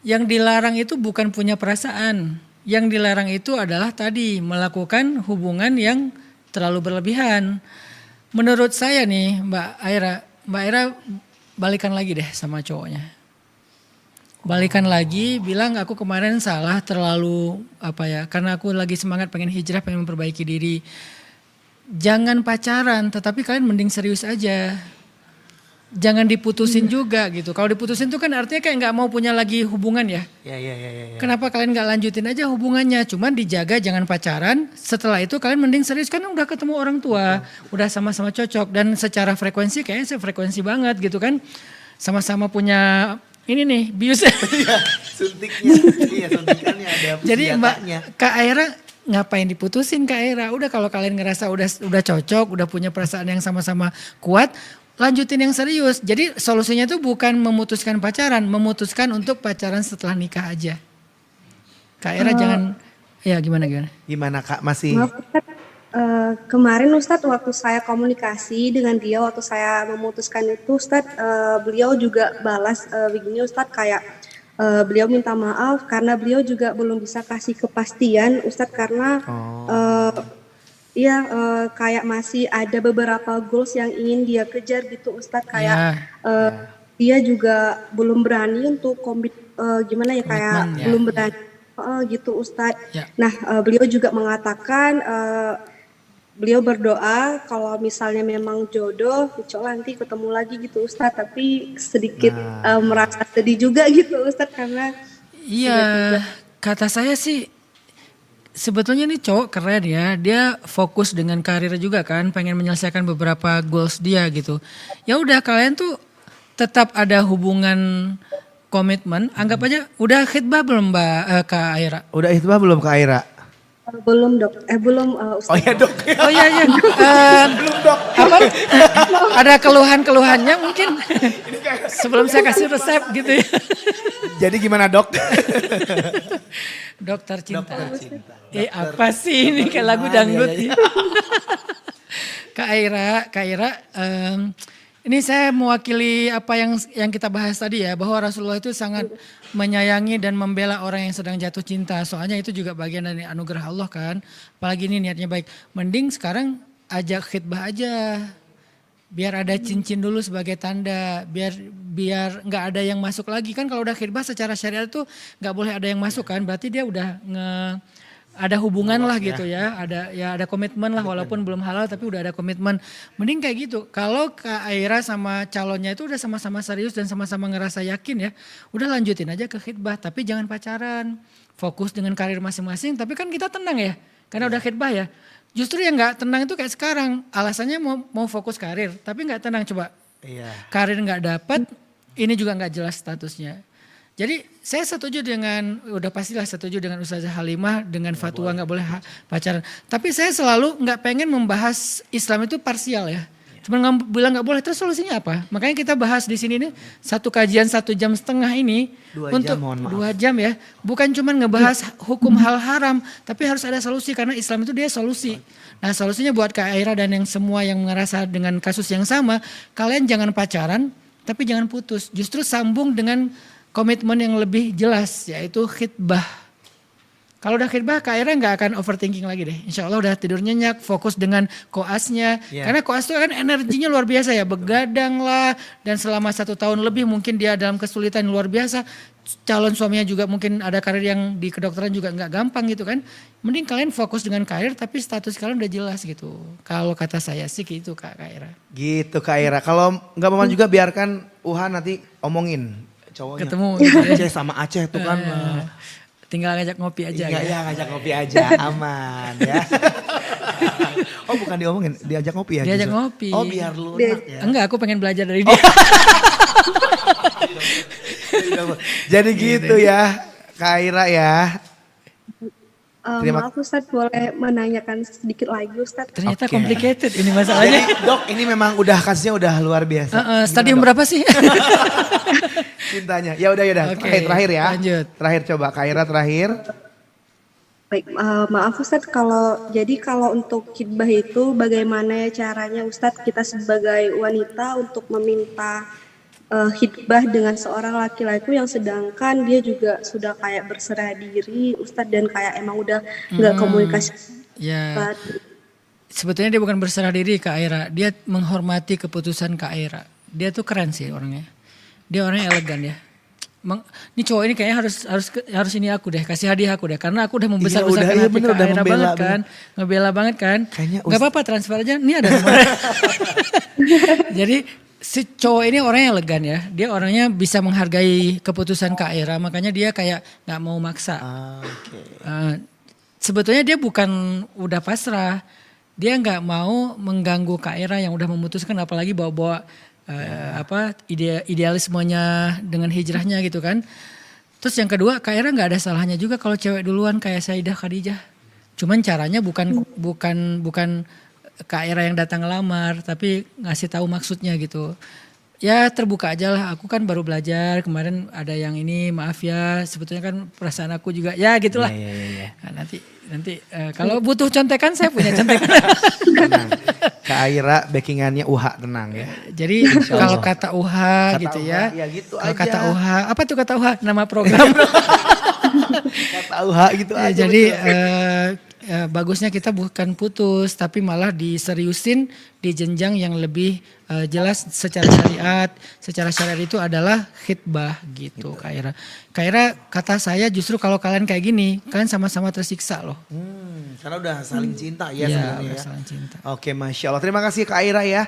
Yang dilarang itu bukan punya perasaan. Yang dilarang itu adalah tadi melakukan hubungan yang terlalu berlebihan. Menurut saya nih Mbak Aira balikan lagi deh sama cowoknya. Balikan lagi, bilang aku kemarin salah terlalu karena aku lagi semangat pengen hijrah, pengen memperbaiki diri. Jangan pacaran, tetapi kalian mending serius aja. Jangan diputusin juga gitu. Kalau diputusin tuh kan artinya kayak nggak mau punya lagi hubungan ya. Ya. Kenapa kalian nggak lanjutin aja hubungannya? Cuman dijaga, jangan pacaran. Setelah itu kalian mending serius, kan udah ketemu orang tua, udah sama-sama cocok, dan secara frekuensi kayaknya frekuensi banget gitu kan. Sama-sama punya ini nih bius. Iya, suntiknya. Iya, suntikannya ada senjatanya. Jadi Kak Aira ngapain diputusin Kak Aira? Udah kalau kalian ngerasa udah cocok, udah punya perasaan yang sama-sama kuat, lanjutin yang serius. Jadi solusinya tuh bukan memutuskan pacaran, memutuskan untuk pacaran setelah nikah aja. Kak Aira jangan, ya gimana? Gimana Kak, masih? Maaf Ustadz, kemarin Ustadz waktu saya komunikasi dengan dia, waktu saya memutuskan itu Ustadz, beliau juga balas begini Ustadz, kayak beliau minta maaf karena beliau juga belum bisa kasih kepastian Ustadz, karena kayak masih ada beberapa goals yang ingin dia kejar gitu Ustadz, kayak dia juga belum berani untuk gimana ya, kayak belum berani gitu Ustadz. Nah beliau juga mengatakan beliau berdoa kalau misalnya memang jodoh, insya Allah nanti ketemu lagi gitu Ustadz, tapi sedikit merasa sedih juga gitu Ustadz, karena kata saya sih sebetulnya nih cowok keren ya, dia fokus dengan karir juga kan, pengen menyelesaikan beberapa goals dia gitu. Ya udah kalian tuh tetap ada hubungan komitmen, anggap aja udah khitbah belum Mbak Kak Aira? Udah khitbah belum Kak Aira? Belum dok, belum Ustadz. Oh ya dok. Oh iya. Belum dok. Apa? Ada keluhan-keluhannya mungkin sebelum saya kasih resep gitu ya. Jadi gimana dok? Dokter cinta. Apa sih ini kayak lagu dangdut ya. Kak Aira, ini saya mewakili apa yang kita bahas tadi ya, bahwa Rasulullah itu sangat menyayangi dan membela orang yang sedang jatuh cinta. Soalnya itu juga bagian dari anugerah Allah kan. Apalagi ini niatnya baik. Mending sekarang ajak khitbah aja. Biar ada cincin dulu sebagai tanda, biar nggak ada yang masuk lagi kan. Kalau udah khitbah secara syariat tuh nggak boleh ada yang masuk kan, berarti dia udah ada hubungan lah gitu ya, ada komitmen lah walaupun belum halal tapi udah ada komitmen. Mending kayak gitu. Kalau Kak Aira sama calonnya itu udah sama-sama serius dan sama-sama ngerasa yakin ya, udah lanjutin aja ke khitbah, tapi jangan pacaran, fokus dengan karir masing-masing. Tapi kan kita tenang ya, karena udah khitbah ya. Justru yang nggak tenang itu kayak sekarang, alasannya mau fokus karir, tapi nggak tenang coba. Iya. Karir nggak dapat, ini juga nggak jelas statusnya. Jadi saya setuju udah pastilah setuju dengan Ustazah Halimah dengan fatwa nggak boleh pacaran. Tapi saya selalu nggak pengen membahas Islam itu parsial ya. Cuma bilang nggak boleh, terus solusinya apa? Makanya kita bahas di sini nih satu kajian 1,5 jam ini untuk 2 jam ya. Bukan cuma ngebahas hukum hal haram, tapi harus ada solusi karena Islam itu dia solusi. Nah solusinya buat Kak Aira dan yang semua yang ngerasa dengan kasus yang sama, kalian jangan pacaran, tapi jangan putus. Justru sambung dengan komitmen yang lebih jelas yaitu khitbah. Kalau udah khitbah Kak Aira gak akan overthinking lagi deh. Insya Allah udah tidur nyenyak, fokus dengan koasnya. Karena koas itu kan energinya luar biasa ya. Begadang lah dan selama 1 tahun lebih mungkin dia dalam kesulitan luar biasa. Calon suaminya juga mungkin ada karir yang di kedokteran juga gak gampang gitu kan. Mending kalian fokus dengan karir tapi status kalian udah jelas gitu. Kalau kata saya sih gitu Kak Aira. Gitu Kak Aira. Kalau gak apa-apa juga biarkan Uhan nanti omongin cowoknya. Ketemu. Aceh sama Aceh tuh kan. Tinggal ngajak ngopi aja. Iya, ngajak ngopi aja, aman ya. Oh bukan diomongin, diajak ngopi ya? Diajak ngopi. Oh biar lunak ya? Enggak, aku pengen belajar dari dia. Jadi gitu ya, Kak Aira ya. Maaf Ustadz, boleh menanyakan sedikit lagi Ustadz? Ternyata complicated ini masalahnya. Jadi, dok ini memang udah kasusnya udah luar biasa. Stadium berapa sih? Cintanya. Ya udah. Okay, terakhir ya. Lanjut. Terakhir coba Kak Aira terakhir. Baik, maaf Ustadz, kalau untuk khitbah itu bagaimana caranya Ustadz kita sebagai wanita untuk meminta hitbah dengan seorang laki-laki yang sedangkan dia juga sudah kayak berserah diri Ustadz dan kayak emang udah nggak komunikasi. Ya, sebetulnya dia bukan berserah diri Kak Aira, dia menghormati keputusan Kak Aira. Dia tuh keren sih orangnya. Dia orangnya elegan ya. Ini cowok ini kayaknya harus ini aku deh, kasih hadiah aku deh, karena aku udah membesar-besarkan hati Kak Aira banget kan, ngebela banget kan. Gak apa-apa transfer aja, ini ada nomornya. Jadi si cowok ini orangnya elegan ya, dia orangnya bisa menghargai keputusan Kak Aira, makanya dia kayak nggak mau maksa. Sebetulnya dia bukan udah pasrah, dia nggak mau mengganggu Kak Aira yang udah memutuskan, apalagi bawa-bawa idealismenya dengan hijrahnya gitu kan. Terus yang kedua, Kak Aira nggak ada salahnya juga kalau cewek duluan kayak Sayyidah Khadijah. Cuman caranya bukan Kak Aira yang datang ngelamar, tapi ngasih tahu maksudnya gitu. Ya terbuka aja lah, aku kan baru belajar, kemarin ada yang ini, maaf ya, sebetulnya kan perasaan aku juga, ya gitulah. Nah, nanti kalau butuh contekan saya punya contekan. Tenang. Kak Aira backingannya UHA, tenang ya. Jadi kalau kata UHA gitu ya. Ya gitu kalau aja. kata UHA, apa tuh kata UHA? Nama program. Kata UHA gitu Ya, aja. jadi bagusnya kita bukan putus, tapi malah diseriusin di jenjang yang lebih jelas secara syariat. Secara syariat itu adalah khitbah gitu, Kak Aira. Kak Aira, kata saya justru kalau kalian kayak gini, kalian sama-sama tersiksa loh. Karena udah saling cinta ya Iya, sebenarnya udah ya. saling cinta. Oke, Masya Allah. Terima kasih Kak Aira ya.